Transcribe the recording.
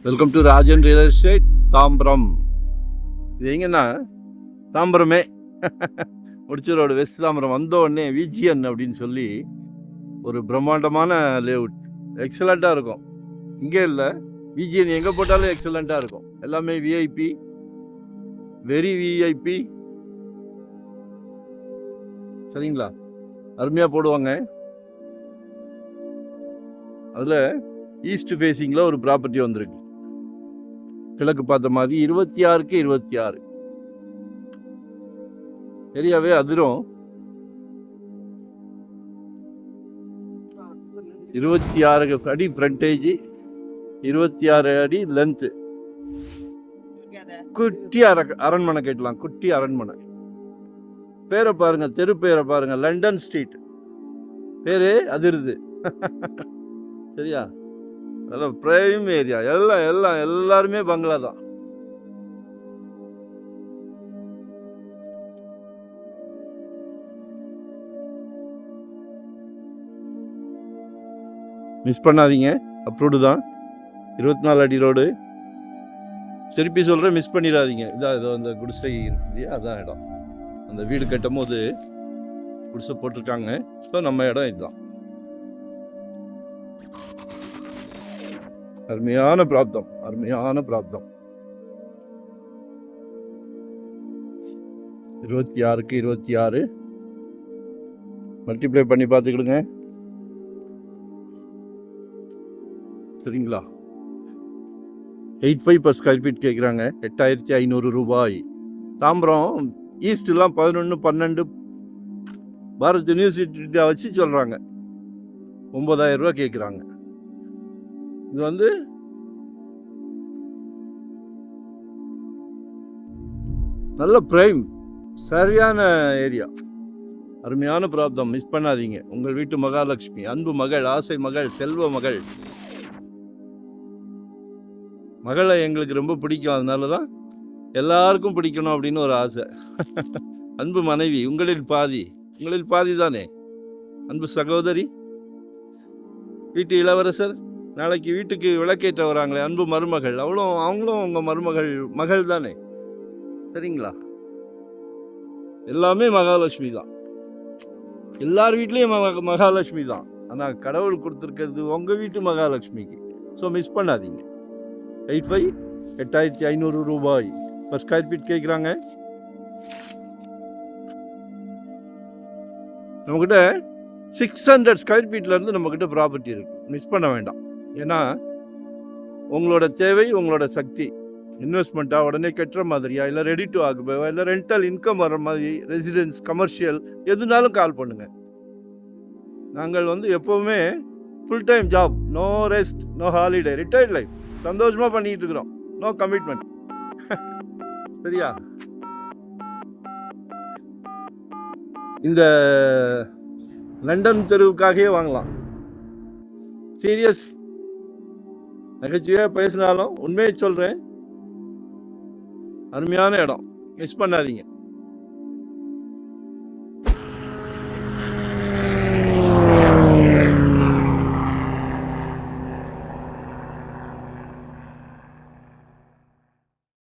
Welcome to Rajan real estate Tambaram. இது எங்கன்னா தாம்பரமே முடிச்ச ரோடு வெஸ்ட் தாம்பரம் வந்த உடனே விஜிஎன் அப்படின்னு சொல்லி ஒரு பிரம்மாண்டமான லேஅவுட், எக்ஸலண்ட்டாக இருக்கும். இங்கே இல்லை, விஜிஎன் எங்கே போட்டாலும் எக்ஸலண்ட்டாக இருக்கும். எல்லாமே விஐபி, வெரி விஐபி, சரிங்களா? அருமையாக போடுவாங்க. அதில் ஈஸ்ட் ஃபேஸிங்கில் ஒரு ப்ராப்பர்ட்டி வந்திருக்கு, கிழக்கு பார்த்த மாதிரி. 26க்கு 26 ஏரியாவே அதிரும். 26 அடி ஃப்ரண்டேஜ், 26 அடி லென்த்து. குட்டி அரண்மனை கேட்டலாம், குட்டி அரண்மனை. பேரை பாருங்க, தெரு பேரை பாருங்க, லண்டன் ஸ்ட்ரீட் பேரு அதிருது. சரியா? அதெல்லாம் பிரைம் ஏரியா. எல்லாருமே பங்களா தான். மிஸ் பண்ணாதீங்க, அப்ரூவ்டு தான். 24 அடி ரோடு. திருப்பி சொல்கிறேன், மிஸ் பண்ணிடாதீங்க. இதான் இதோ அந்த குடிசை இருக்கு, அதான் இடம். அந்த வீடு கட்டும் போது குடிசை போட்டிருக்காங்க. ஸோ நம்ம இடம் இதுதான். அருமையான பிராப்தம், அருமையான பிராப்தம். 26க்கு 26 மல்டிப்ளை பண்ணி பார்த்துக்கிடுங்க, சரிங்களா? 85 per ஸ்கொயர் ஃபீட் கேட்குறாங்க, 8500 ரூபாய். தாம்பரம் ஈஸ்ட்லாம் 11, 12 பாரத் யூனிவர்சிட்டி வச்சு சொல்கிறாங்க. 9000 ரூபா கேட்குறாங்க. இது வந்து நல்ல பிரைம், சரியான ஏரியா, அருமையான பிராப்தம். மிஸ் பண்ணாதீங்க. உங்கள் வீட்டு மகாலட்சுமி, அன்பு மகள், ஆசை மகள், செல்வ மகள். மகளை எங்களுக்கு ரொம்ப பிடிக்கும், அதனால தான் எல்லாருக்கும் பிடிக்கணும் அப்படின்னு ஒரு ஆசை. அன்பு மனைவி, உங்களில் பாதி தானே அன்பு சகோதரி. வீட்டு இளவரசர், நாளைக்கு வீட்டுக்கு விளக்கேற்ற வராங்களே அன்பு மருமகள், அவங்களும் உங்கள் மகள் தானே, சரிங்களா? எல்லாமே மகாலட்சுமி தான். எல்லார் வீட்லேயும் மகாலட்சுமி தான். ஆனால் கடவுள் கொடுத்துருக்கிறது உங்கள் வீட்டு மகாலட்சுமிக்கு. ஸோ மிஸ் பண்ணாதீங்க. 8500 ரூபாய் பர் ஸ்கொயர் ஃபீட் கேட்குறாங்க. நம்மக்கிட்ட 600 ஸ்கொயர் ஃபீட்லேருந்து நம்மக்கிட்ட ப்ராப்பர்ட்டி இருக்குது. மிஸ் பண்ண வேண்டாம். ஏன்னா உங்களோட தேவை, உங்களோட சக்தி, இன்வெஸ்ட்மெண்ட்டாக உடனே கட்டுற மாதிரியா, இல்லை ரெடி டு ஆக்குபேவா, இல்லை ரெண்டல் இன்கம் வர மாதிரி, ரெசிடென்ஸ், கமர்ஷியல், எதுனாலும் கால் பண்ணுங்கள். நாங்கள் வந்து எப்போவுமே full time job, no rest, no holiday, retired life சந்தோஷமாக பண்ணிகிட்டு இருக்கிறோம். No commitment. சரியா? இந்த லண்டன் தெருவுக்காகவே வாங்கலாம். சீரியஸ், நகைச்சுவையாக பேசினாலும் உண்மையை சொல்கிறேன், அருமையான இடம். மிஸ் பண்ணாதீங்க.